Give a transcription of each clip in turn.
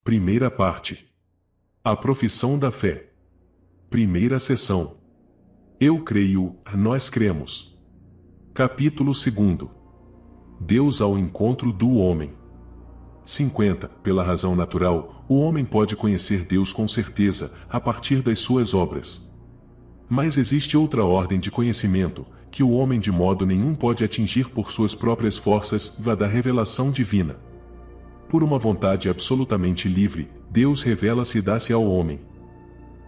Primeira parte. A profissão da fé. Primeira seção. Eu creio, nós cremos. Capítulo 2. Deus ao encontro do homem. 50. Pela razão natural, o homem pode conhecer Deus com certeza, a partir das suas obras. Mas existe outra ordem de conhecimento, que o homem de modo nenhum pode atingir por suas próprias forças, vá da revelação divina. Por uma vontade absolutamente livre, Deus revela-se e dá-se ao homem.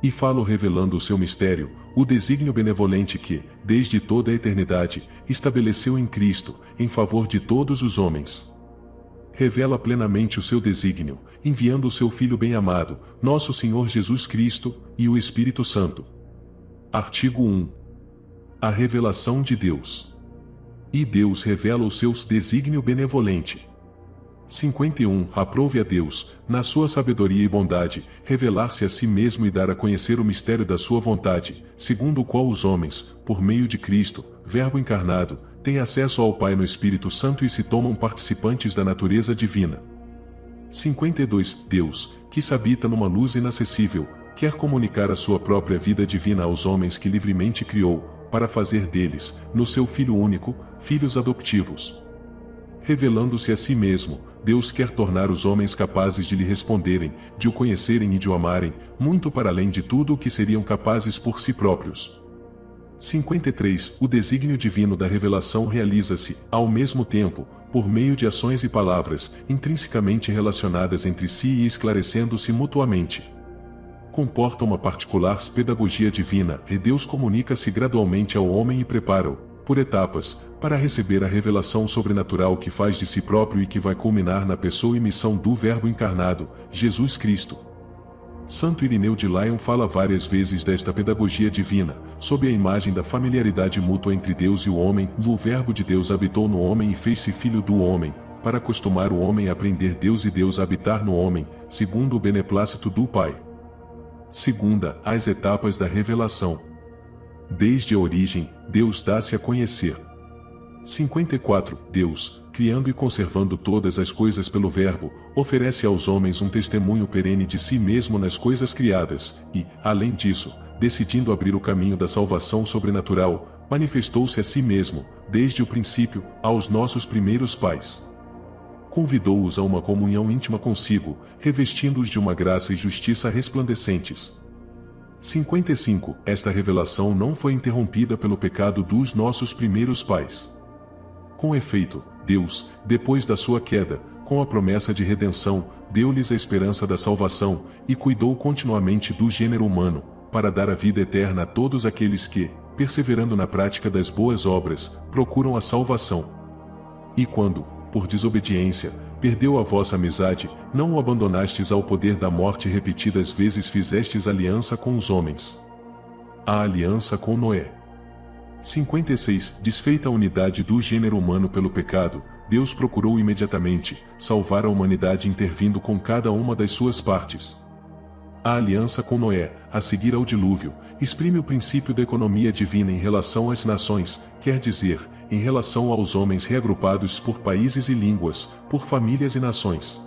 E falo revelando o seu mistério, o desígnio benevolente que, desde toda a eternidade, estabeleceu em Cristo, em favor de todos os homens. Revela plenamente o seu desígnio, enviando o seu Filho bem-amado, nosso Senhor Jesus Cristo, e o Espírito Santo. Artigo 1. A revelação de Deus. E Deus revela o seu desígnio benevolente. 51. Aprove a Deus, na sua sabedoria e bondade, revelar-se a si mesmo e dar a conhecer o mistério da sua vontade, segundo o qual os homens, por meio de Cristo, Verbo encarnado, têm acesso ao Pai no Espírito Santo e se tomam participantes da natureza divina. 52. Deus, que se habita numa luz inacessível, quer comunicar a sua própria vida divina aos homens que livremente criou, para fazer deles, no seu Filho único, filhos adotivos. Revelando-se a si mesmo, Deus quer tornar os homens capazes de lhe responderem, de o conhecerem e de o amarem, muito para além de tudo o que seriam capazes por si próprios. 53. O desígnio divino da revelação realiza-se, ao mesmo tempo, por meio de ações e palavras, intrinsecamente relacionadas entre si e esclarecendo-se mutuamente. Comporta uma particular pedagogia divina, e Deus comunica-se gradualmente ao homem e prepara-o, por etapas, para receber a revelação sobrenatural que faz de si próprio e que vai culminar na pessoa e missão do Verbo encarnado, Jesus Cristo. Santo Irineu de Lyon fala várias vezes desta pedagogia divina, sob a imagem da familiaridade mútua entre Deus e o homem. O Verbo de Deus habitou no homem e fez-se filho do homem, para acostumar o homem a aprender Deus e Deus a habitar no homem, segundo o beneplácito do Pai. Segunda, as etapas da revelação. Desde a origem, Deus dá-se a conhecer. 54. Deus, criando e conservando todas as coisas pelo Verbo, oferece aos homens um testemunho perene de si mesmo nas coisas criadas, e, além disso, decidindo abrir o caminho da salvação sobrenatural, manifestou-se a si mesmo, desde o princípio, aos nossos primeiros pais. Convidou-os a uma comunhão íntima consigo, revestindo-os de uma graça e justiça resplandecentes. 55. Esta revelação não foi interrompida pelo pecado dos nossos primeiros pais. Com efeito, Deus, depois da sua queda, com a promessa de redenção, deu-lhes a esperança da salvação, e cuidou continuamente do gênero humano, para dar a vida eterna a todos aqueles que, perseverando na prática das boas obras, procuram a salvação. E quando, por desobediência, perdeu a vossa amizade, não o abandonastes ao poder da morte e repetidas vezes fizestes aliança com os homens. A aliança com Noé. 56. Desfeita a unidade do gênero humano pelo pecado, Deus procurou imediatamente salvar a humanidade intervindo com cada uma das suas partes. A aliança com Noé, a seguir ao dilúvio, exprime o princípio da economia divina em relação às nações, quer dizer, em relação aos homens reagrupados por países e línguas, por famílias e nações.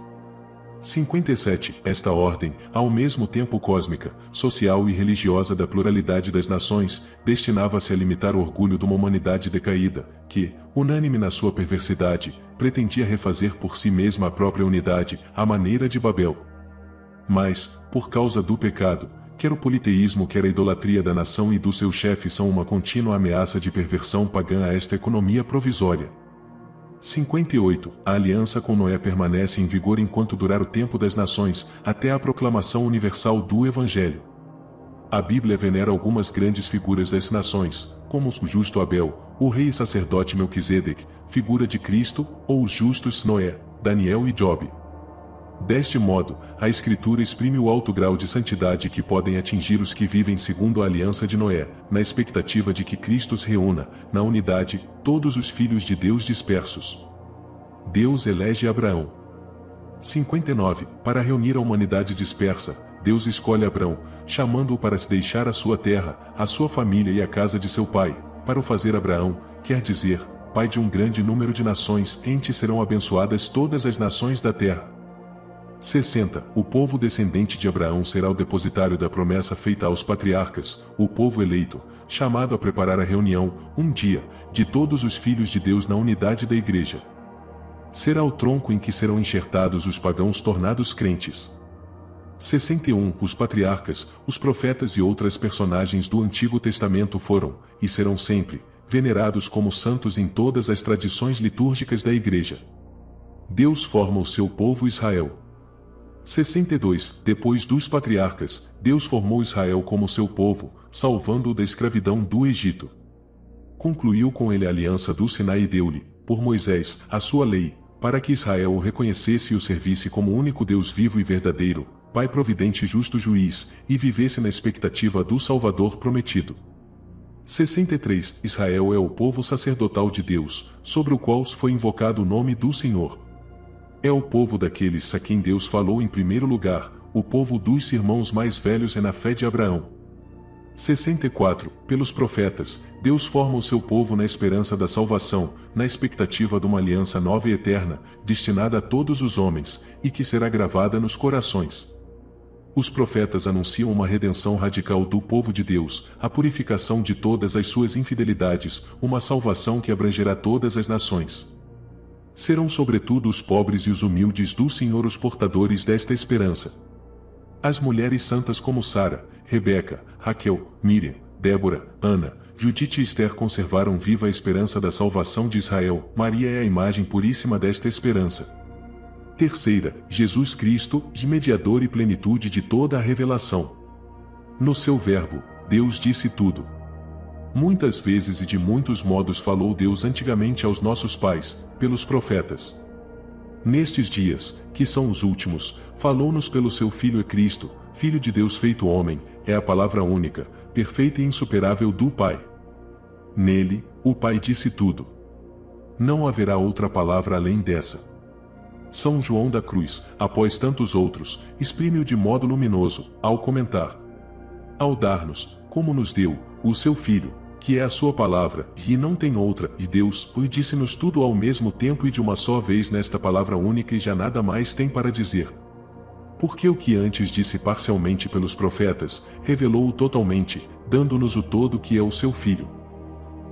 57. Esta ordem, ao mesmo tempo cósmica, social e religiosa da pluralidade das nações, destinava-se a limitar o orgulho de uma humanidade decaída, que, unânime na sua perversidade, pretendia refazer por si mesma a própria unidade, à maneira de Babel. Mas, por causa do pecado, quer o politeísmo quer a idolatria da nação e do seu chefe são uma contínua ameaça de perversão pagã a esta economia provisória. 58. A aliança com Noé permanece em vigor enquanto durar o tempo das nações, até a proclamação universal do Evangelho. A Bíblia venera algumas grandes figuras das nações, como o justo Abel, o rei e sacerdote Melquisedeque, figura de Cristo, ou os justos Noé, Daniel e Jobe. Deste modo, a Escritura exprime o alto grau de santidade que podem atingir os que vivem segundo a aliança de Noé, na expectativa de que Cristo os reúna, na unidade, todos os filhos de Deus dispersos. Deus elege Abraão. 59. Para reunir a humanidade dispersa, Deus escolhe Abrão, chamando-o para se deixar a sua terra, a sua família e a casa de seu pai, para o fazer Abraão, quer dizer, pai de um grande número de nações, em ti serão abençoadas todas as nações da terra. 60. O povo descendente de Abraão será o depositário da promessa feita aos patriarcas, o povo eleito, chamado a preparar a reunião, um dia, de todos os filhos de Deus na unidade da igreja. Será o tronco em que serão enxertados os pagãos tornados crentes. 61. Os patriarcas, os profetas e outras personagens do Antigo Testamento foram, e serão sempre, venerados como santos em todas as tradições litúrgicas da igreja. Deus forma o seu povo Israel. 62. Depois dos patriarcas, Deus formou Israel como seu povo, salvando-o da escravidão do Egito. Concluiu com ele a aliança do Sinai e deu-lhe, por Moisés, a sua lei, para que Israel o reconhecesse e o servisse como único Deus vivo e verdadeiro, Pai providente e justo juiz, e vivesse na expectativa do Salvador prometido. 63. Israel é o povo sacerdotal de Deus, sobre o qual foi invocado o nome do Senhor. É o povo daqueles a quem Deus falou em primeiro lugar, o povo dos irmãos mais velhos é na fé de Abraão. 64. Pelos profetas, Deus forma o seu povo na esperança da salvação, na expectativa de uma aliança nova e eterna, destinada a todos os homens, e que será gravada nos corações. Os profetas anunciam uma redenção radical do povo de Deus, a purificação de todas as suas infidelidades, uma salvação que abrangerá todas as nações. Serão sobretudo os pobres e os humildes do Senhor os portadores desta esperança. As mulheres santas como Sara, Rebeca, Raquel, Miriam, Débora, Ana, Judite e Esther conservaram viva a esperança da salvação de Israel. Maria é a imagem puríssima desta esperança. Terceira, Jesus Cristo, mediador e plenitude de toda a revelação. No seu verbo, Deus disse tudo. Muitas vezes e de muitos modos falou Deus antigamente aos nossos pais, pelos profetas. Nestes dias, que são os últimos, falou-nos pelo seu Filho Cristo, Filho de Deus feito homem, é a palavra única, perfeita e insuperável do Pai. Nele, o Pai disse tudo. Não haverá outra palavra além dessa. São João da Cruz, após tantos outros, exprime-o de modo luminoso, ao comentar: ao dar-nos, como nos deu, o seu Filho, que é a sua palavra, e não tem outra, e Deus, o disse-nos tudo ao mesmo tempo e de uma só vez nesta palavra única e já nada mais tem para dizer. Porque o que antes disse parcialmente pelos profetas, revelou-o totalmente, dando-nos o todo que é o seu Filho.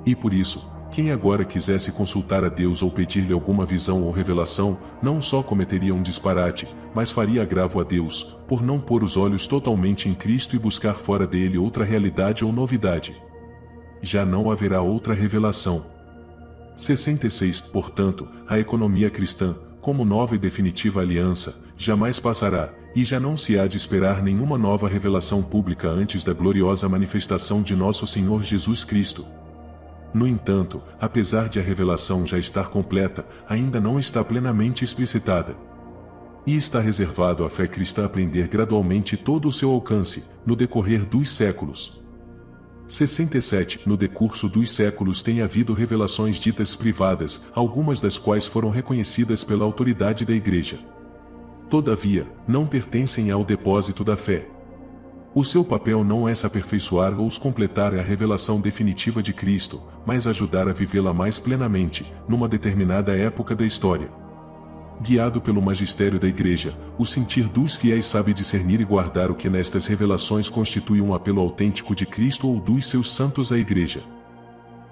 E por isso, quem agora quisesse consultar a Deus ou pedir-lhe alguma visão ou revelação, não só cometeria um disparate, mas faria agravo a Deus, por não pôr os olhos totalmente em Cristo e buscar fora dele outra realidade ou novidade. Já não haverá outra revelação. 66. Portanto, a economia cristã, como nova e definitiva aliança, jamais passará, e já não se há de esperar nenhuma nova revelação pública antes da gloriosa manifestação de nosso Senhor Jesus Cristo. No entanto, apesar de a revelação já estar completa, ainda não está plenamente explicitada. E está reservado à fé cristã aprender gradualmente todo o seu alcance, no decorrer dos séculos. 67. No decurso dos séculos tem havido revelações ditas privadas, algumas das quais foram reconhecidas pela autoridade da Igreja. Todavia, não pertencem ao depósito da fé. O seu papel não é se aperfeiçoar ou completar a revelação definitiva de Cristo, mas ajudar a vivê-la mais plenamente, numa determinada época da história. Guiado pelo magistério da Igreja, o sentir dos fiéis sabe discernir e guardar o que nestas revelações constitui um apelo autêntico de Cristo ou dos seus santos à Igreja.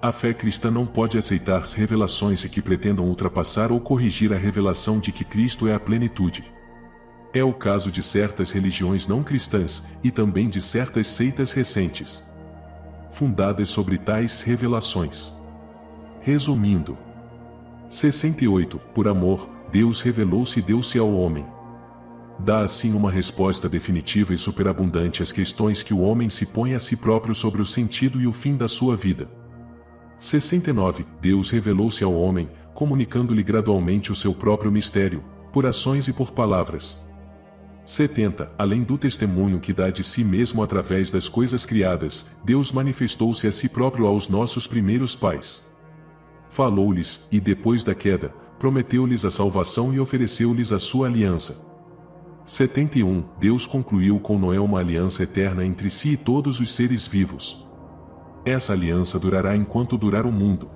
A fé cristã não pode aceitar revelações que pretendam ultrapassar ou corrigir a revelação de que Cristo é a plenitude. É o caso de certas religiões não cristãs, e também de certas seitas recentes, fundadas sobre tais revelações. Resumindo: 68. Por amor, Deus revelou-se e deu-se ao homem. Dá assim uma resposta definitiva e superabundante às questões que o homem se põe a si próprio sobre o sentido e o fim da sua vida. 69. Deus revelou-se ao homem, comunicando-lhe gradualmente o seu próprio mistério, por ações e por palavras. 70. Além do testemunho que dá de si mesmo através das coisas criadas, Deus manifestou-se a si próprio aos nossos primeiros pais. Falou-lhes, e depois da queda, prometeu-lhes a salvação e ofereceu-lhes a sua aliança. 71. Deus concluiu com Noé uma aliança eterna entre si e todos os seres vivos. Essa aliança durará enquanto durar o mundo.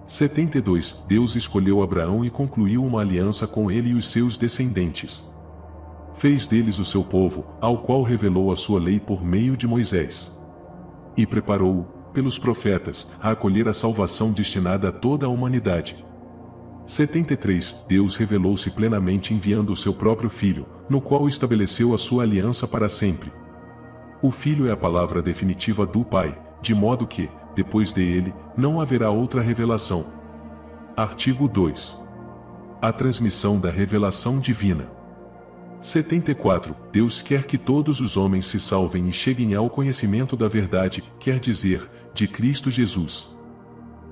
72. Deus escolheu Abraão e concluiu uma aliança com ele e os seus descendentes. fez deles o seu povo, ao qual revelou a sua lei por meio de Moisés. E preparou-o, pelos profetas, a acolher a salvação destinada a toda a humanidade. 73. Deus revelou-se plenamente enviando o seu próprio Filho, no qual estabeleceu a sua aliança para sempre. O Filho é a palavra definitiva do Pai, de modo que, depois dele, não haverá outra revelação. Artigo 2. A transmissão da revelação divina. 74. Deus quer que todos os homens se salvem e cheguem ao conhecimento da verdade, quer dizer, de Cristo Jesus.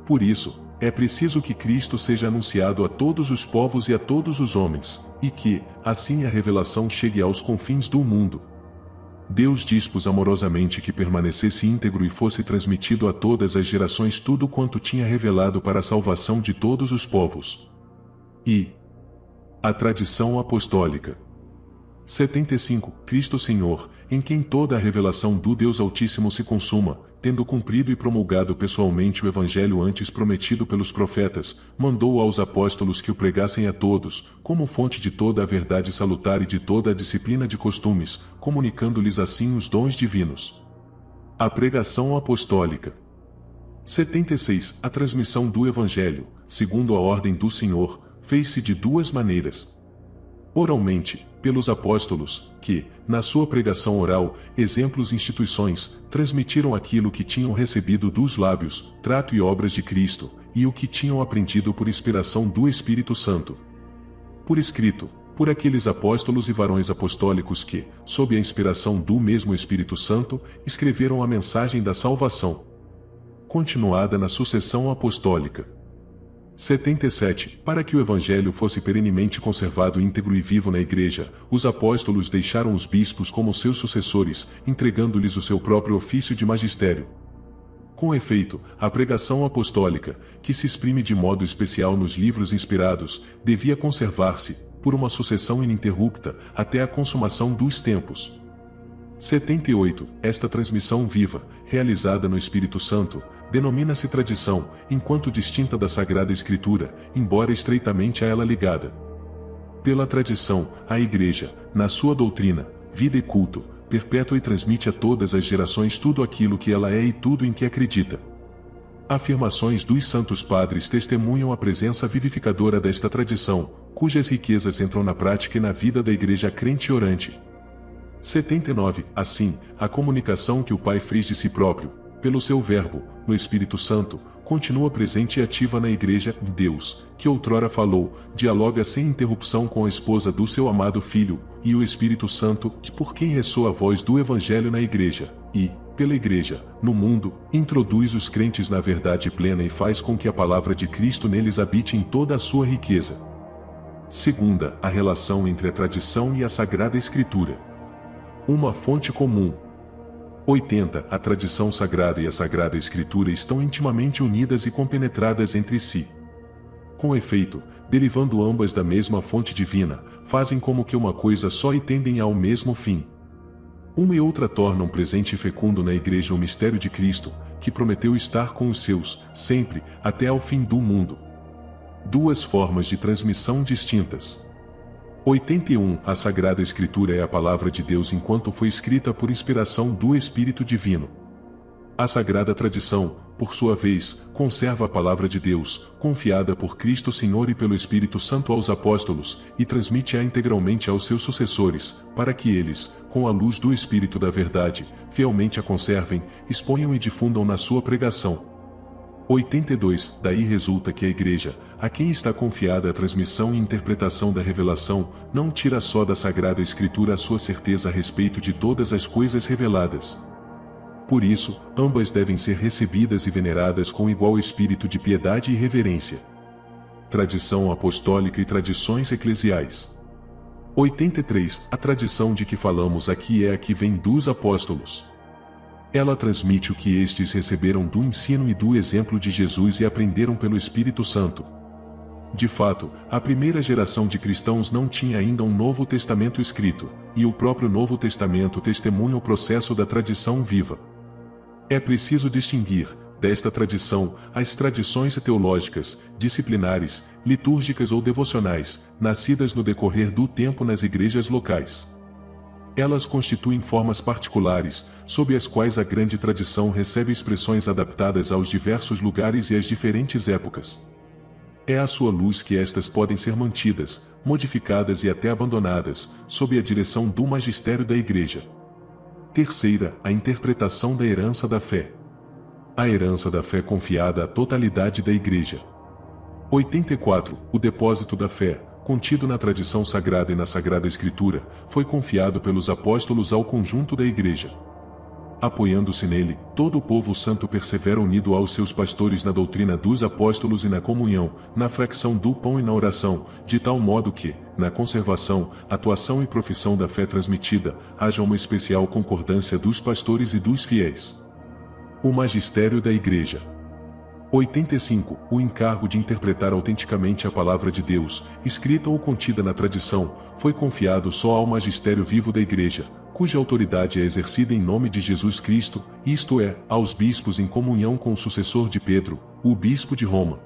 Por isso, é preciso que Cristo seja anunciado a todos os povos e a todos os homens, e que, assim a revelação chegue aos confins do mundo. Deus dispôs amorosamente que permanecesse íntegro e fosse transmitido a todas as gerações tudo quanto tinha revelado para a salvação de todos os povos. E a tradição apostólica. 75. Cristo Senhor, em quem toda a revelação do Deus Altíssimo se consuma, tendo cumprido e promulgado pessoalmente o Evangelho antes prometido pelos profetas, mandou aos apóstolos que o pregassem a todos, como fonte de toda a verdade salutar e de toda a disciplina de costumes, comunicando-lhes assim os dons divinos. A pregação apostólica. 76. A transmissão do Evangelho, segundo a ordem do Senhor, fez-se de duas maneiras. Oralmente, pelos apóstolos, que, na sua pregação oral, exemplos e instituições, transmitiram aquilo que tinham recebido dos lábios, trato e obras de Cristo, e o que tinham aprendido por inspiração do Espírito Santo. Por escrito, por aqueles apóstolos e varões apostólicos que, sob a inspiração do mesmo Espírito Santo, escreveram a mensagem da salvação. Continuada na sucessão apostólica. 77. Para que o Evangelho fosse perenemente conservado íntegro e vivo na Igreja, os apóstolos deixaram os bispos como seus sucessores, entregando-lhes o seu próprio ofício de magistério. Com efeito, a pregação apostólica, que se exprime de modo especial nos livros inspirados, devia conservar-se, por uma sucessão ininterrupta, até a consumação dos tempos. 78. Esta transmissão viva, realizada no Espírito Santo, denomina-se tradição, enquanto distinta da Sagrada Escritura, embora estreitamente a ela ligada. Pela tradição, a Igreja, na sua doutrina, vida e culto, perpétua e transmite a todas as gerações tudo aquilo que ela é e tudo em que acredita. Afirmações dos Santos Padres testemunham a presença vivificadora desta tradição, cujas riquezas entram na prática e na vida da Igreja crente e orante. 79. Assim, a comunicação que o Pai fez de si próprio, pelo seu Verbo, no Espírito Santo, continua presente e ativa na Igreja. Deus, que outrora falou, dialoga sem interrupção com a esposa do seu amado Filho, e o Espírito Santo, por quem ressoa a voz do Evangelho na Igreja, e, pela Igreja, no mundo, introduz os crentes na verdade plena e faz com que a palavra de Cristo neles habite em toda a sua riqueza. Segunda, a relação entre a tradição e a Sagrada Escritura. Uma fonte comum. 80. A tradição sagrada e a Sagrada Escritura estão intimamente unidas e compenetradas entre si. Com efeito, derivando ambas da mesma fonte divina, fazem como que uma coisa só e tendem ao mesmo fim. Uma e outra tornam presente e fecundo na Igreja o mistério de Cristo, que prometeu estar com os seus, sempre, até ao fim do mundo. Duas formas de transmissão distintas. 81. A Sagrada Escritura é a palavra de Deus enquanto foi escrita por inspiração do Espírito Divino. A Sagrada Tradição, por sua vez, conserva a palavra de Deus, confiada por Cristo Senhor e pelo Espírito Santo aos apóstolos, e transmite-a integralmente aos seus sucessores, para que eles, com a luz do Espírito da Verdade, fielmente a conservem, exponham e difundam na sua pregação. 82. Daí resulta que a Igreja, a quem está confiada a transmissão e interpretação da revelação, não tira só da Sagrada Escritura a sua certeza a respeito de todas as coisas reveladas. Por isso, ambas devem ser recebidas e veneradas com igual espírito de piedade e reverência. Tradição apostólica e tradições eclesiais. 83. A tradição de que falamos aqui é a que vem dos apóstolos. Ela transmite o que estes receberam do ensino e do exemplo de Jesus e aprenderam pelo Espírito Santo. De fato, a primeira geração de cristãos não tinha ainda um Novo Testamento escrito, e o próprio Novo Testamento testemunha o processo da tradição viva. É preciso distinguir, desta tradição, as tradições teológicas, disciplinares, litúrgicas ou devocionais, nascidas no decorrer do tempo nas igrejas locais. Elas constituem formas particulares, sob as quais a grande tradição recebe expressões adaptadas aos diversos lugares e às diferentes épocas. É à sua luz que estas podem ser mantidas, modificadas e até abandonadas, sob a direção do magistério da Igreja. Terceira, a interpretação da herança da fé. A herança da fé confiada à totalidade da Igreja. 84. O depósito da fé, contido na tradição sagrada e na Sagrada Escritura, foi confiado pelos apóstolos ao conjunto da Igreja. Apoiando-se nele, todo o povo santo persevera unido aos seus pastores na doutrina dos apóstolos e na comunhão, na fracção do pão e na oração, de tal modo que, na conservação, atuação e profissão da fé transmitida, haja uma especial concordância dos pastores e dos fiéis. O magistério da Igreja. 85. O encargo de interpretar autenticamente a palavra de Deus, escrita ou contida na tradição, foi confiado só ao magistério vivo da Igreja, cuja autoridade é exercida em nome de Jesus Cristo, isto é, aos bispos em comunhão com o sucessor de Pedro, o bispo de Roma.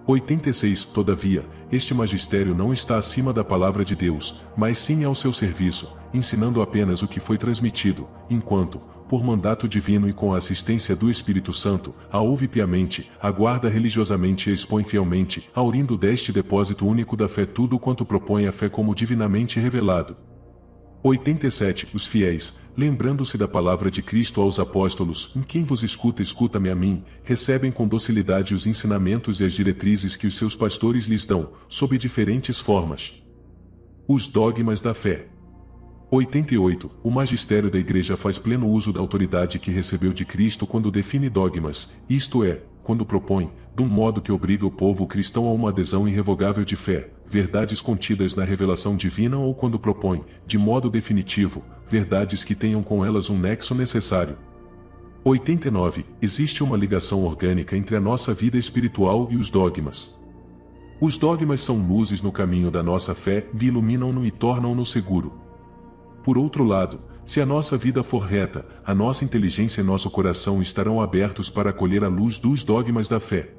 86. Todavia, este magistério não está acima da palavra de Deus, mas sim ao seu serviço, ensinando apenas o que foi transmitido, enquanto, por mandato divino e com a assistência do Espírito Santo, a ouve piamente, aguarda religiosamente e expõe fielmente, aurindo deste depósito único da fé tudo quanto propõe a fé como divinamente revelado. 87. Os fiéis, lembrando-se da palavra de Cristo aos apóstolos, em quem vos escuta, escuta-me a mim, recebem com docilidade os ensinamentos e as diretrizes que os seus pastores lhes dão, sob diferentes formas. Os dogmas da fé. 88. O magistério da Igreja faz pleno uso da autoridade que recebeu de Cristo quando define dogmas, isto é, quando propõe, de um modo que obriga o povo cristão a uma adesão irrevogável de fé, verdades contidas na revelação divina ou quando propõe, de modo definitivo, verdades que tenham com elas um nexo necessário. 89. Existe uma ligação orgânica entre a nossa vida espiritual e os dogmas. Os dogmas são luzes no caminho da nossa fé e iluminam-no e tornam-no seguro. Por outro lado, se a nossa vida for reta, a nossa inteligência e nosso coração estarão abertos para acolher a luz dos dogmas da fé.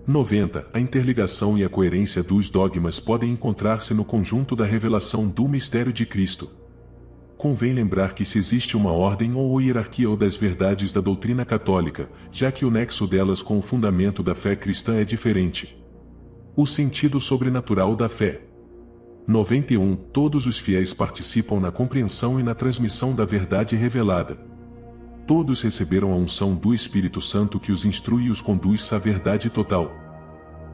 90. A interligação e a coerência dos dogmas podem encontrar-se no conjunto da revelação do mistério de Cristo. Convém lembrar que se existe uma ordem ou hierarquia ou das verdades da doutrina católica, já que o nexo delas com o fundamento da fé cristã é diferente. O sentido sobrenatural da fé. 91. Todos os fiéis participam na compreensão e na transmissão da verdade revelada. Todos receberam a unção do Espírito Santo que os instrui e os conduz à verdade total.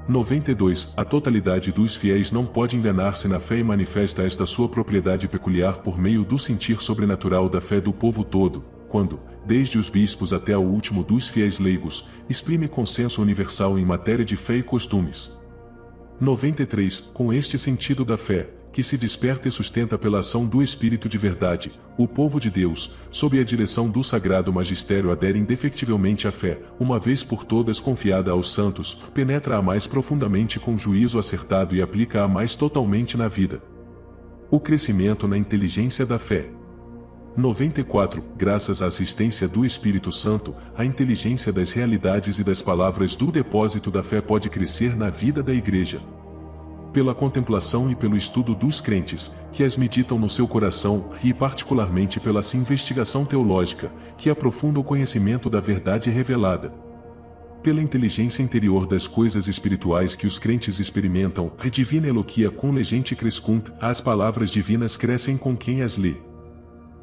92. A totalidade dos fiéis não pode enganar-se na fé e manifesta esta sua propriedade peculiar por meio do sentir sobrenatural da fé do povo todo, quando, desde os bispos até ao último dos fiéis leigos, exprime consenso universal em matéria de fé e costumes. 93. Com este sentido da fé, que se desperta e sustenta pela ação do Espírito de verdade, o povo de Deus, sob a direção do Sagrado Magistério adere indefectivelmente à fé, uma vez por todas confiada aos santos, penetra-a mais profundamente com juízo acertado e aplica-a mais totalmente na vida. O crescimento na inteligência da fé. 94. Graças à assistência do Espírito Santo, a inteligência das realidades e das palavras do depósito da fé pode crescer na vida da Igreja. Pela contemplação e pelo estudo dos crentes, que as meditam no seu coração, e particularmente pela investigação teológica, que aprofunda o conhecimento da verdade revelada. Pela inteligência interior das coisas espirituais que os crentes experimentam, a divina eloquia com legente crescunt, as palavras divinas crescem com quem as lê.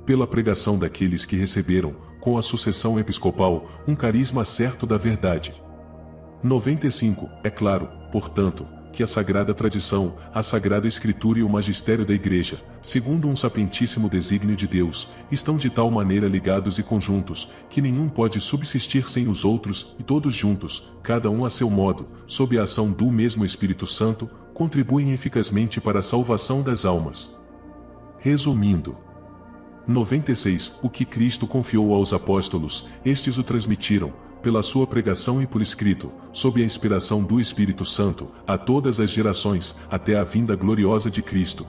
Pela pregação daqueles que receberam, com a sucessão episcopal, um carisma certo da verdade. 95. É claro, portanto, que a sagrada tradição, a sagrada escritura e o magistério da Igreja, segundo um sapientíssimo desígnio de Deus, estão de tal maneira ligados e conjuntos, que nenhum pode subsistir sem os outros, e todos juntos, cada um a seu modo, sob a ação do mesmo Espírito Santo, contribuem eficazmente para a salvação das almas. Resumindo. 96. O que Cristo confiou aos apóstolos, estes o transmitiram, pela sua pregação e por escrito, sob a inspiração do Espírito Santo, a todas as gerações, até a vinda gloriosa de Cristo.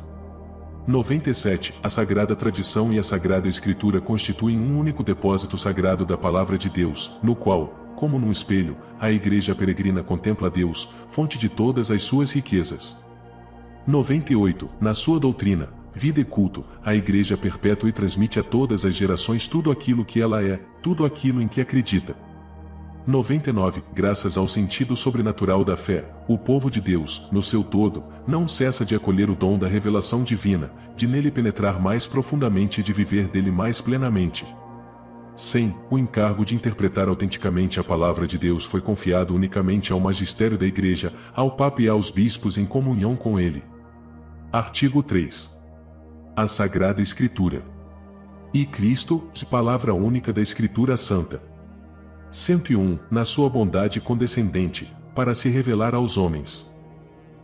97. A sagrada tradição e a sagrada escritura constituem um único depósito sagrado da palavra de Deus, no qual, como num espelho, a Igreja peregrina contempla a Deus, fonte de todas as suas riquezas. 98. Na sua doutrina, vida e culto, a Igreja perpétua e transmite a todas as gerações tudo aquilo que ela é, tudo aquilo em que acredita. 99. Graças ao sentido sobrenatural da fé, o povo de Deus, no seu todo, não cessa de acolher o dom da revelação divina, de nele penetrar mais profundamente e de viver dele mais plenamente. 100. O encargo de interpretar autenticamente a palavra de Deus foi confiado unicamente ao magistério da Igreja, ao Papa e aos bispos em comunhão com ele. Artigo 3. A Sagrada Escritura. E Cristo, palavra única da Escritura Santa. 101. Na sua bondade condescendente, para se revelar aos homens.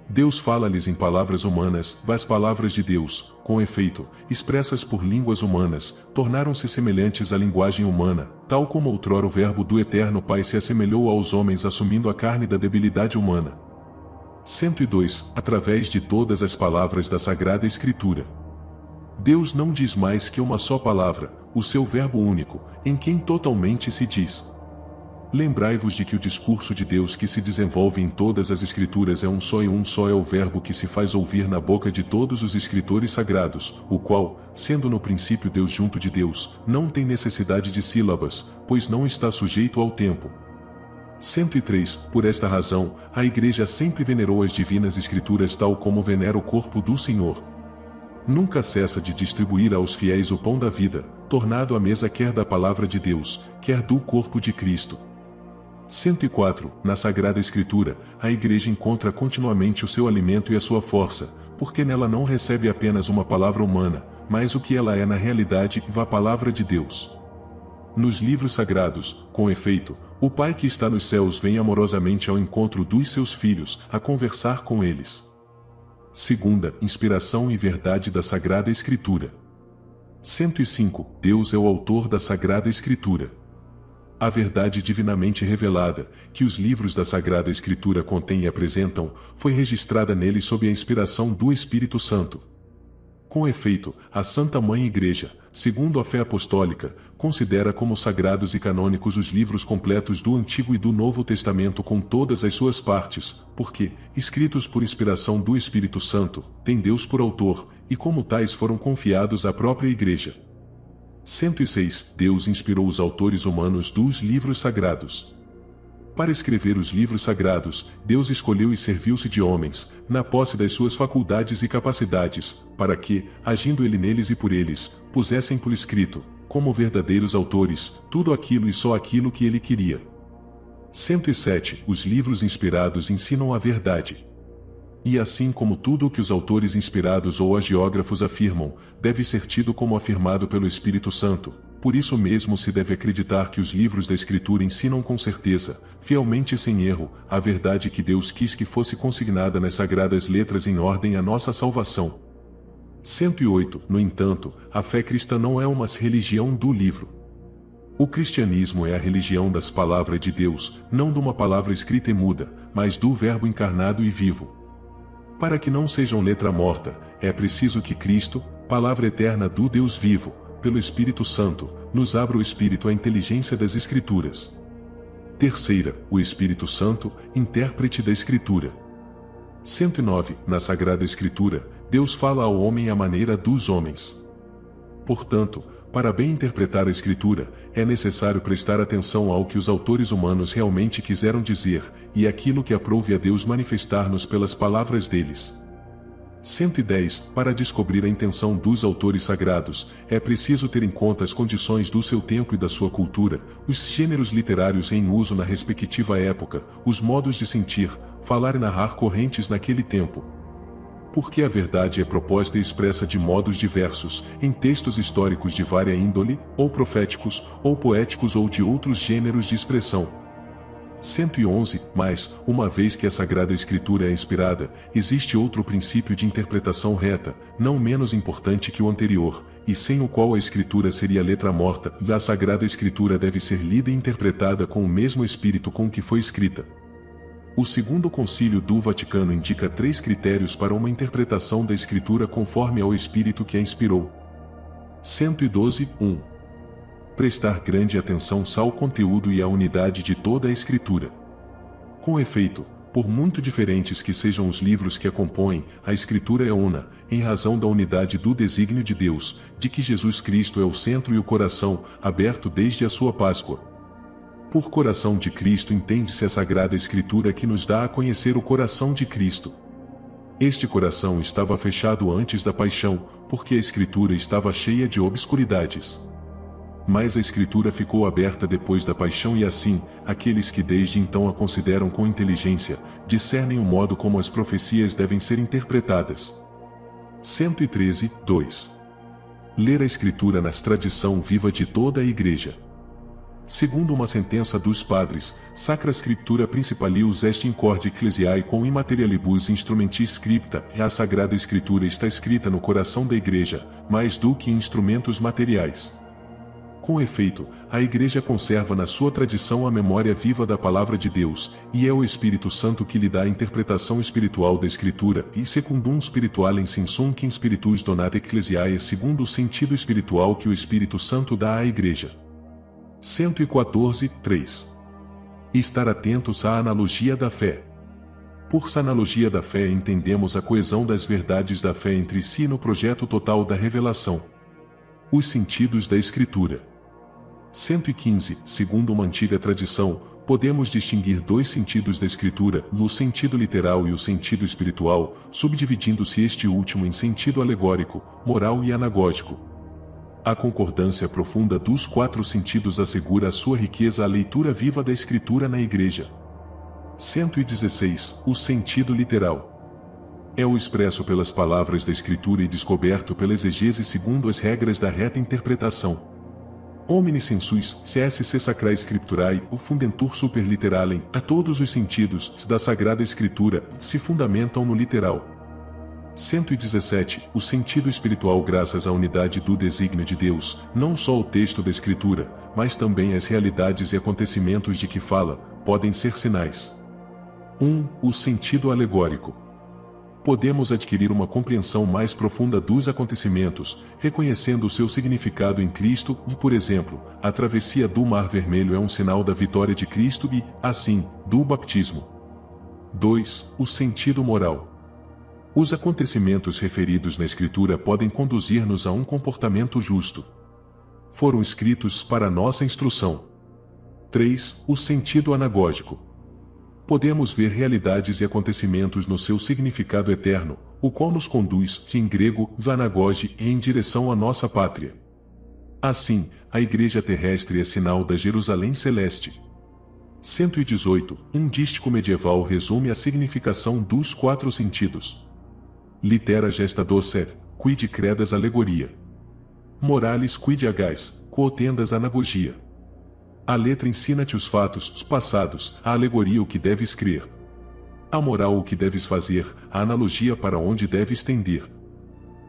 Deus fala-lhes em palavras humanas, as palavras de Deus, com efeito, expressas por línguas humanas, tornaram-se semelhantes à linguagem humana, tal como outrora o Verbo do Eterno Pai se assemelhou aos homens assumindo a carne da debilidade humana. 102. Através de todas as palavras da Sagrada Escritura. Deus não diz mais que uma só palavra, o seu Verbo único, em quem totalmente se diz. Lembrai-vos de que o discurso de Deus que se desenvolve em todas as Escrituras é um só e um só é o Verbo que se faz ouvir na boca de todos os escritores sagrados, o qual, sendo no princípio Deus junto de Deus, não tem necessidade de sílabas, pois não está sujeito ao tempo. 103. Por esta razão, a Igreja sempre venerou as divinas Escrituras tal como venera o corpo do Senhor. Nunca cessa de distribuir aos fiéis o pão da vida, tornado à mesa quer da palavra de Deus, quer do corpo de Cristo. 104. Na Sagrada Escritura, a Igreja encontra continuamente o seu alimento e a sua força, porque nela não recebe apenas uma palavra humana, mas o que ela é na realidade, a palavra de Deus. Nos livros sagrados, com efeito, o Pai que está nos céus vem amorosamente ao encontro dos seus filhos, a conversar com eles. Segunda, inspiração e verdade da Sagrada Escritura. 105. Deus é o autor da Sagrada Escritura. A verdade divinamente revelada, que os livros da Sagrada Escritura contêm e apresentam, foi registrada nele sob a inspiração do Espírito Santo. Com efeito, a Santa Mãe Igreja, segundo a fé apostólica, considera como sagrados e canônicos os livros completos do Antigo e do Novo Testamento com todas as suas partes, porque, escritos por inspiração do Espírito Santo, tem Deus por autor, e como tais foram confiados à própria Igreja. 106. Deus inspirou os autores humanos dos livros sagrados. Para escrever os livros sagrados, Deus escolheu e serviu-se de homens, na posse das suas faculdades e capacidades, para que, agindo ele neles e por eles, pusessem por escrito, como verdadeiros autores, tudo aquilo e só aquilo que ele queria. 107. Os livros inspirados ensinam a verdade. E assim como tudo o que os autores inspirados ou agiógrafos afirmam, deve ser tido como afirmado pelo Espírito Santo, por isso mesmo se deve acreditar que os livros da Escritura ensinam com certeza, fielmente e sem erro, a verdade que Deus quis que fosse consignada nas sagradas letras em ordem à nossa salvação. 108. No entanto, a fé cristã não é uma religião do livro. O cristianismo é a religião das palavras de Deus, não de uma palavra escrita e muda, mas do Verbo encarnado e vivo. Para que não sejam letra morta, é preciso que Cristo, palavra eterna do Deus vivo, pelo Espírito Santo, nos abra o Espírito à inteligência das Escrituras. Terceira, o Espírito Santo, intérprete da Escritura. 109. Na Sagrada Escritura, Deus fala ao homem à maneira dos homens. Portanto, para bem interpretar a Escritura, é necessário prestar atenção ao que os autores humanos realmente quiseram dizer, e aquilo que aprouve a Deus manifestar-nos pelas palavras deles. 110. Para descobrir a intenção dos autores sagrados, é preciso ter em conta as condições do seu tempo e da sua cultura, os gêneros literários em uso na respectiva época, os modos de sentir, falar e narrar correntes naquele tempo. Porque a verdade é proposta e expressa de modos diversos, em textos históricos de vária índole, ou proféticos, ou poéticos ou de outros gêneros de expressão. 111. Mas, uma vez que a Sagrada Escritura é inspirada, existe outro princípio de interpretação reta, não menos importante que o anterior, e sem o qual a Escritura seria letra morta, e a Sagrada Escritura deve ser lida e interpretada com o mesmo espírito com que foi escrita. O Segundo Concílio do Vaticano indica 3 critérios para uma interpretação da Escritura conforme ao espírito que a inspirou. 112. 1. Prestar grande atenção ao conteúdo e à unidade de toda a Escritura. Com efeito, Por muito diferentes que sejam os livros que a compõem, a Escritura é una, em razão da unidade do desígnio de Deus, de que Jesus Cristo é o centro e o coração, aberto desde a sua Páscoa. Por coração de Cristo entende-se a Sagrada Escritura que nos dá a conhecer o coração de Cristo. Este coração estava fechado antes da paixão, porque a Escritura estava cheia de obscuridades. Mas a Escritura ficou aberta depois da paixão e assim, aqueles que desde então a consideram com inteligência, discernem o modo como as profecias devem ser interpretadas. 113, 2. Ler a Escritura na tradição viva de toda a Igreja. Segundo uma sentença dos padres, Sacra Scriptura Principalius est in corde ecclesiae com immaterialibus instrumentis scripta, e a Sagrada Escritura está escrita no coração da Igreja, mais do que em instrumentos materiais. Com efeito, a Igreja conserva na sua tradição a memória viva da Palavra de Deus, e é o Espírito Santo que lhe dá a interpretação espiritual da Escritura, e secundum spiritualem sensum spiritus donat ecclesiae segundo o sentido espiritual que o Espírito Santo dá à Igreja. 114, 3. Estar atentos à analogia da fé. Por analogia da fé entendemos a coesão das verdades da fé entre si no projeto total da revelação. Os sentidos da Escritura. 115. Segundo uma antiga tradição, podemos distinguir dois sentidos da Escritura, no sentido literal e o sentido espiritual, subdividindo-se este último em sentido alegórico, moral e anagógico. A concordância profunda dos quatro sentidos assegura a sua riqueza à leitura viva da Escritura na Igreja. 116. O sentido literal. É o expresso pelas palavras da Escritura e descoberto pela exegese segundo as regras da reta interpretação. Omni sensus, CSC Sacrae Scripturae, o fundentur superliteralem, a todos os sentidos da Sagrada Escritura, se fundamentam no literal. 117. O sentido espiritual graças à unidade do desígnio de Deus, não só o texto da Escritura, mas também as realidades e acontecimentos de que fala, podem ser sinais. 1. O sentido alegórico. Podemos adquirir uma compreensão mais profunda dos acontecimentos, reconhecendo o seu significado em Cristo e, por exemplo, a travessia do Mar Vermelho é um sinal da vitória de Cristo e, assim, do batismo. 2. O sentido moral. Os acontecimentos referidos na Escritura podem conduzir-nos a um comportamento justo. Foram escritos para nossa instrução. 3. O sentido anagógico. Podemos ver realidades e acontecimentos no seu significado eterno, o qual nos conduz, em grego, vanagoge, em direção à nossa pátria. Assim, a Igreja terrestre é sinal da Jerusalém celeste. 118. Um dístico medieval resume a significação dos quatro sentidos. Litera gesta docet, quid credas alegoria. Moralis quid agais, quotendas anagogia. A letra ensina-te os fatos, os passados, a alegoria o que deves crer. A moral o que deves fazer, a analogia para onde deves tender.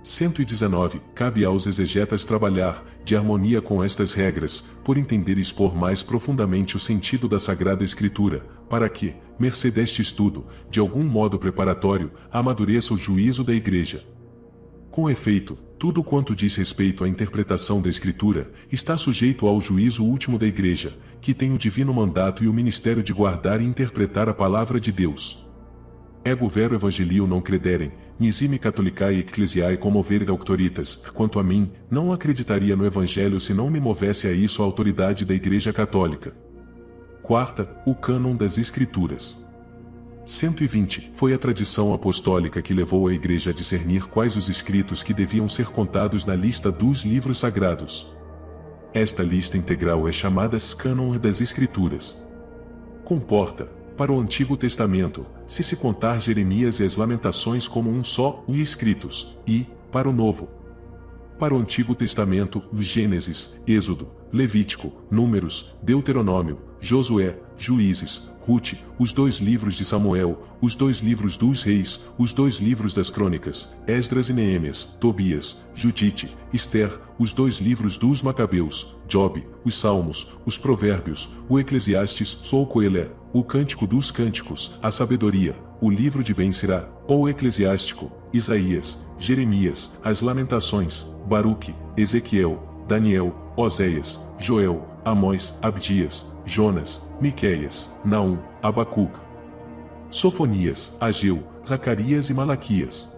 119. Cabe aos exegetas trabalhar, de harmonia com estas regras, por entender e expor mais profundamente o sentido da Sagrada Escritura, para que, mercê deste estudo, de algum modo preparatório, amadureça o juízo da Igreja. Com efeito, tudo quanto diz respeito à interpretação da Escritura, está sujeito ao juízo último da Igreja, que tem o divino mandato e o ministério de guardar e interpretar a Palavra de Deus. Ego vero evangelio non crederem, nisi catholicae ecclesiae comovere auctoritas, quanto a mim, não acreditaria no Evangelho se não me movesse a isso a autoridade da Igreja Católica. 4. O cânon das Escrituras. 120. Foi a tradição apostólica que levou a Igreja a discernir quais os escritos que deviam ser contados na lista dos livros sagrados. Esta lista integral é chamada Cânon das Escrituras. Comporta, para o Antigo Testamento, se contar Jeremias e as Lamentações como um só, e escritos, e, para o Novo. Para o Antigo Testamento, Gênesis, Êxodo, Levítico, Números, Deuteronômio, Josué, Juízes, Rute, os 2 livros de Samuel, os 2 livros dos Reis, os 2 livros das Crônicas, Esdras e Neemias, Tobias, Judite, Ester, os 2 livros dos Macabeus, Job, os Salmos, os Provérbios, o Eclesiastes, Solcoelé, o Cântico dos Cânticos, a Sabedoria, o livro de Ben-Sirá, ou Eclesiástico, Isaías, Jeremias, as Lamentações, Baruque, Ezequiel, Daniel, Oséias, Joel, Amós, Abdias, Jonas, Miqueias, Naum, Abacuc. Sofonias, Ageu, Zacarias e Malaquias.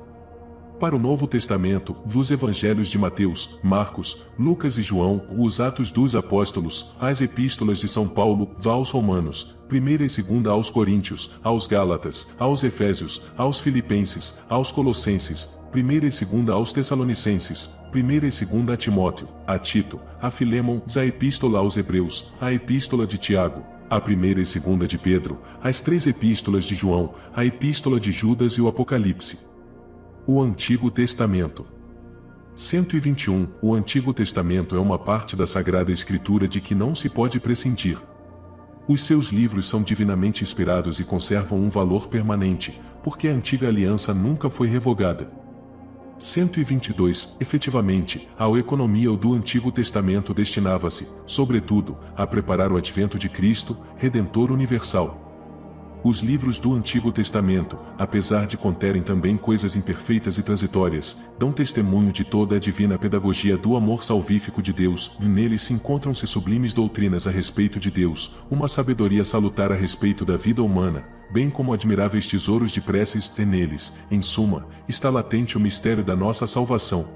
Para o Novo Testamento, dos Evangelhos de Mateus, Marcos, Lucas e João, os Atos dos Apóstolos, as Epístolas de São Paulo, aos Romanos, 1ª e 2ª aos Coríntios, aos Gálatas, aos Efésios, aos Filipenses, aos Colossenses, 1ª e 2ª aos Tessalonicenses, 1ª e 2ª a Timóteo, a Tito, a Filemon, a Epístola aos Hebreus, a Epístola de Tiago, a 1ª e 2ª de Pedro, as 3 Epístolas de João, a Epístola de Judas e o Apocalipse. O Antigo Testamento. 121. O Antigo Testamento é uma parte da Sagrada Escritura de que não se pode prescindir. Os seus livros são divinamente inspirados e conservam um valor permanente, porque a Antiga Aliança nunca foi revogada. 122. Efetivamente, a economia do Antigo Testamento destinava-se, sobretudo, a preparar o advento de Cristo, Redentor universal. Os livros do Antigo Testamento, apesar de conterem também coisas imperfeitas e transitórias, dão testemunho de toda a divina pedagogia do amor salvífico de Deus, e neles se encontram-se sublimes doutrinas a respeito de Deus, uma sabedoria salutar a respeito da vida humana, bem como admiráveis tesouros de preces, e neles, em suma, está latente o mistério da nossa salvação.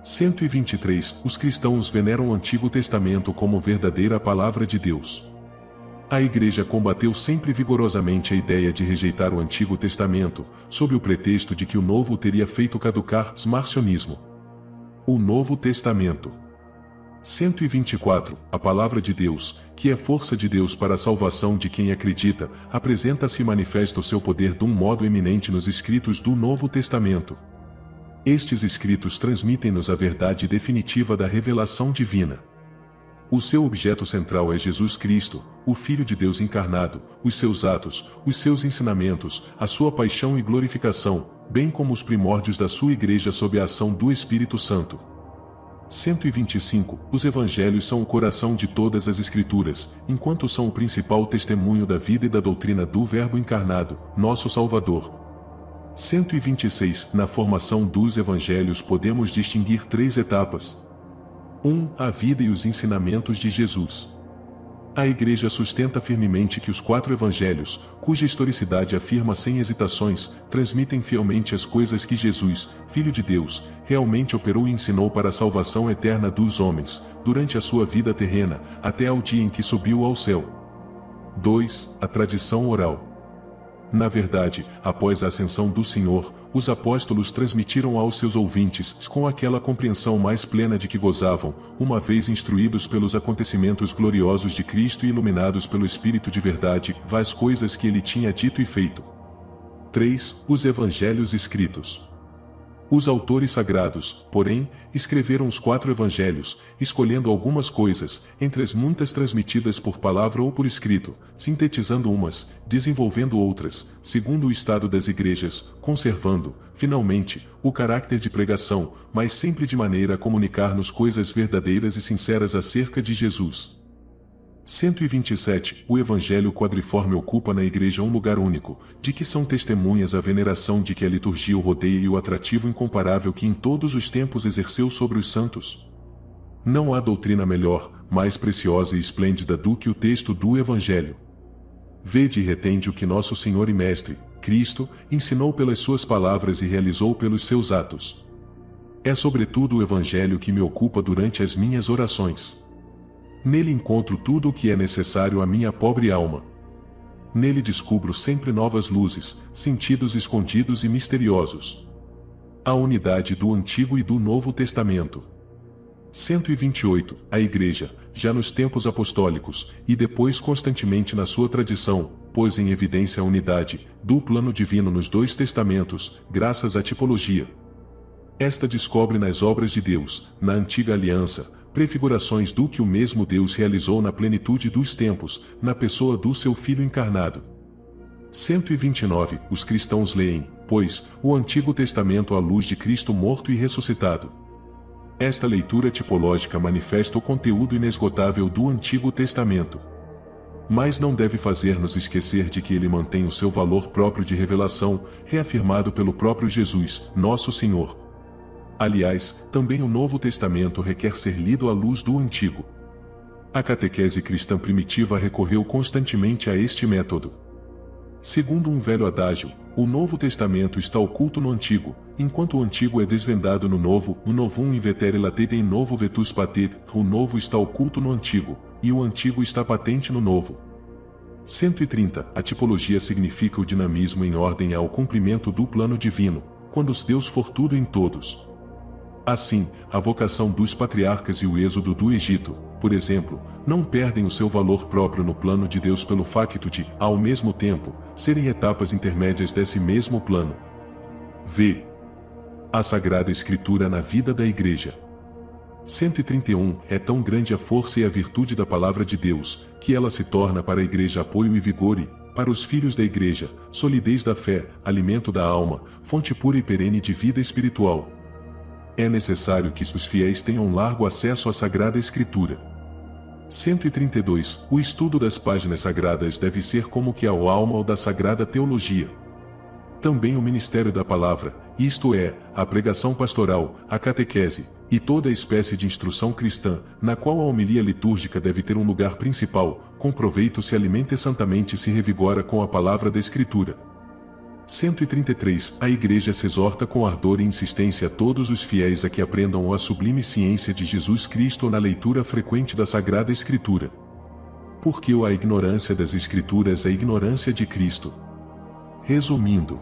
123. Os cristãos veneram o Antigo Testamento como verdadeira palavra de Deus. A Igreja combateu sempre vigorosamente a ideia de rejeitar o Antigo Testamento, sob o pretexto de que o Novo teria feito caducar o marcionismo. O Novo Testamento. 124. A Palavra de Deus, que é força de Deus para a salvação de quem acredita, apresenta-se e manifesta o seu poder de um modo eminente nos escritos do Novo Testamento. Estes escritos transmitem-nos a verdade definitiva da revelação divina. O seu objeto central é Jesus Cristo, o Filho de Deus encarnado, os seus atos, os seus ensinamentos, a sua paixão e glorificação, bem como os primórdios da sua Igreja sob a ação do Espírito Santo. 125. Os Evangelhos são o coração de todas as Escrituras, enquanto são o principal testemunho da vida e da doutrina do Verbo encarnado, nosso Salvador. 126. Na formação dos Evangelhos podemos distinguir 3 etapas. 1. A vida e os ensinamentos de Jesus. A Igreja sustenta firmemente que os 4 Evangelhos, cuja historicidade afirma sem hesitações, transmitem fielmente as coisas que Jesus, Filho de Deus, realmente operou e ensinou para a salvação eterna dos homens, durante a sua vida terrena, até ao dia em que subiu ao céu. 2. A tradição oral. Na verdade, após a ascensão do Senhor, os apóstolos transmitiram aos seus ouvintes, com aquela compreensão mais plena de que gozavam, uma vez instruídos pelos acontecimentos gloriosos de Cristo e iluminados pelo Espírito de verdade, as coisas que ele tinha dito e feito. 3. Os Evangelhos escritos. Os autores sagrados, porém, escreveram os 4 evangelhos, escolhendo algumas coisas, entre as muitas transmitidas por palavra ou por escrito, sintetizando umas, desenvolvendo outras, segundo o estado das igrejas, conservando, finalmente, o caráter de pregação, mas sempre de maneira a comunicar-nos coisas verdadeiras e sinceras acerca de Jesus. 127. O Evangelho quadriforme ocupa na Igreja um lugar único, de que são testemunhas a veneração de que a liturgia o rodeia e o atrativo incomparável que em todos os tempos exerceu sobre os santos. Não há doutrina melhor, mais preciosa e esplêndida do que o texto do Evangelho. Vede e retende o que nosso Senhor e Mestre, Cristo, ensinou pelas suas palavras e realizou pelos seus atos. É sobretudo o Evangelho que me ocupa durante as minhas orações. Nele encontro tudo o que é necessário à minha pobre alma. Nele descubro sempre novas luzes, sentidos escondidos e misteriosos. A unidade do Antigo e do Novo Testamento. 128. A Igreja, já nos tempos apostólicos, e depois constantemente na sua tradição, pôs em evidência a unidade do plano divino nos 2 testamentos, graças à tipologia. Esta descobre nas obras de Deus, na Antiga Aliança, prefigurações do que o mesmo Deus realizou na plenitude dos tempos, na pessoa do seu Filho encarnado. 129. Os cristãos leem, pois, o Antigo Testamento à luz de Cristo morto e ressuscitado. Esta leitura tipológica manifesta o conteúdo inesgotável do Antigo Testamento. Mas não deve fazer-nos esquecer de que ele mantém o seu valor próprio de revelação, reafirmado pelo próprio Jesus, nosso Senhor. Aliás, também o Novo Testamento requer ser lido à luz do Antigo. A catequese cristã primitiva recorreu constantemente a este método. Segundo um velho adágio, o Novo Testamento está oculto no Antigo, enquanto o Antigo é desvendado no Novo. O novum invetere latete em novo vetus patet. O Novo está oculto no Antigo, e o Antigo está patente no Novo. 130. A tipologia significa o dinamismo em ordem ao cumprimento do plano divino, quando Deus for tudo em todos. Assim, a vocação dos patriarcas e o êxodo do Egito, por exemplo, não perdem o seu valor próprio no plano de Deus pelo facto de, ao mesmo tempo, serem etapas intermédias desse mesmo plano. V. A Sagrada Escritura na vida da Igreja. 131. É tão grande a força e a virtude da Palavra de Deus, que ela se torna para a Igreja apoio e vigor e, para os filhos da Igreja, solidez da fé, alimento da alma, fonte pura e perene de vida espiritual. É necessário que os fiéis tenham largo acesso à Sagrada Escritura. 132. O estudo das páginas sagradas deve ser como que ao alma ou da Sagrada Teologia. Também o ministério da palavra, isto é, a pregação pastoral, a catequese, e toda espécie de instrução cristã, na qual a homilia litúrgica deve ter um lugar principal, com proveito se alimenta santamente e se revigora com a palavra da Escritura. 133. A Igreja se exorta com ardor e insistência a todos os fiéis a que aprendam a sublime ciência de Jesus Cristo na leitura frequente da Sagrada Escritura. Porque a ignorância das Escrituras é a ignorância de Cristo. Resumindo.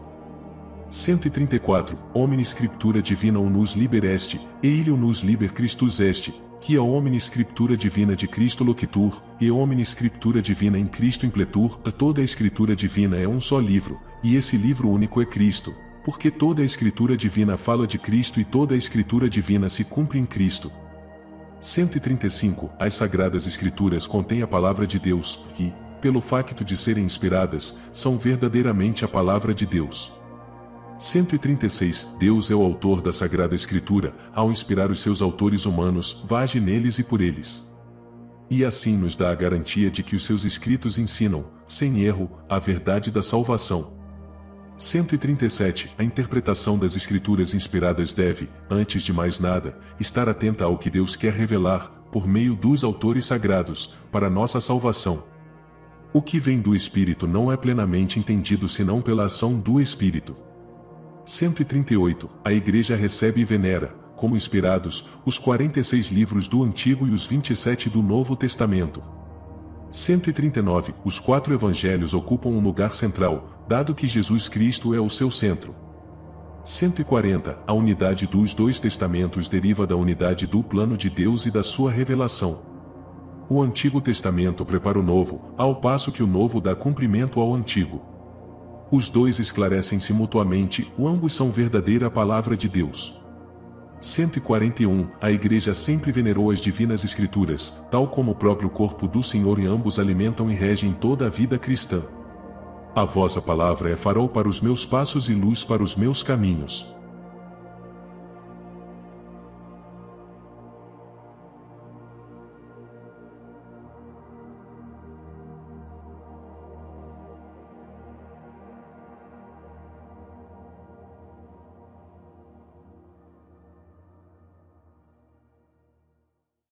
134. Omni Scriptura divina unus liber est, e ilio unus liber Christus est, que a omni Scriptura divina de Cristo loquitur, e omni Scriptura divina in Cristo impletur. Toda a Escritura divina é um só livro, e esse livro único é Cristo, porque toda a Escritura divina fala de Cristo e toda a Escritura divina se cumpre em Cristo. 135. As Sagradas Escrituras contêm a Palavra de Deus, e, pelo facto de serem inspiradas, são verdadeiramente a Palavra de Deus. 136. Deus é o autor da Sagrada Escritura, ao inspirar os seus autores humanos, vage neles e por eles. E assim nos dá a garantia de que os seus escritos ensinam, sem erro, a verdade da salvação. 137. A interpretação das Escrituras inspiradas deve, antes de mais nada, estar atenta ao que Deus quer revelar, por meio dos autores sagrados, para nossa salvação. O que vem do Espírito não é plenamente entendido senão pela ação do Espírito. 138. A Igreja recebe e venera, como inspirados, os 46 livros do Antigo e os 27 do Novo Testamento. 139. Os 4 Evangelhos ocupam um lugar central, dado que Jesus Cristo é o seu centro. 140. A unidade dos 2 testamentos deriva da unidade do plano de Deus e da sua revelação. O Antigo Testamento prepara o Novo, ao passo que o Novo dá cumprimento ao Antigo. Os dois esclarecem-se mutuamente, ambos são verdadeira palavra de Deus. 141. A Igreja sempre venerou as divinas Escrituras, tal como o próprio corpo do Senhor, e ambos alimentam e regem toda a vida cristã. A vossa palavra é farol para os meus passos e luz para os meus caminhos.